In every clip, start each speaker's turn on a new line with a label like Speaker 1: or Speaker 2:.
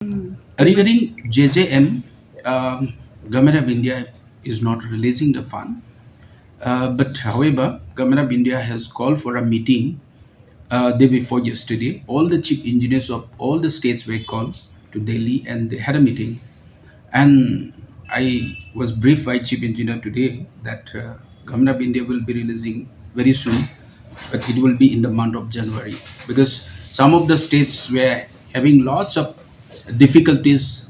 Speaker 1: Regarding JJM, Government of India is not releasing the fund. But however, Government of India has called for a meeting day before yesterday. All the chief engineers of all the states were called to Delhi and they had a meeting. And I was briefed by chief engineer today that Government of India will be releasing very soon, but it will be in the month of January because some of the states were having lots of difficulties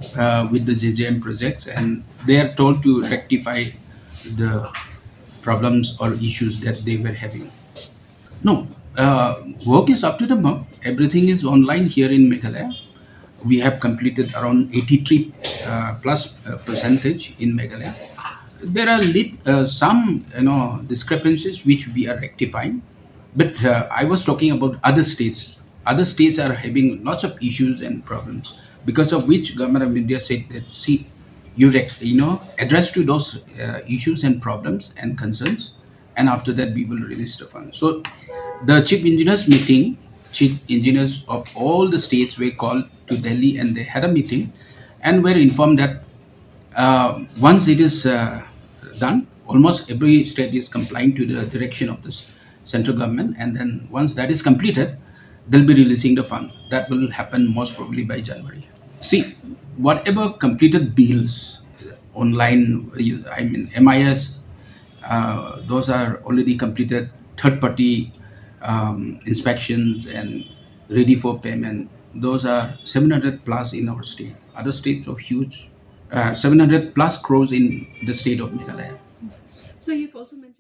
Speaker 1: with the JJM projects, and they are told to rectify the problems or issues that they were having. No, work is up to the mark. Everything is online here in Meghalaya. We have completed around 83 plus percentage in Meghalaya. There are some discrepancies which we are rectifying, but I was talking about other states. Other states are having lots of issues and problems because of which Government of India said that see, address to those issues and problems and concerns, and after that we will release the fund. So the chief engineers of all the states were called to Delhi and they had a meeting and were informed that once it is done, almost every state is complying to the direction of this central government, and then once that is completed, they'll be releasing the fund. That will happen most probably by January. See, whatever completed bills online, I mean MIS, those are already completed. Third party inspections and ready for payment. Those are 700 plus in our state. Other states are huge. 700 plus crores in the state of Meghalaya.
Speaker 2: So you've also mentioned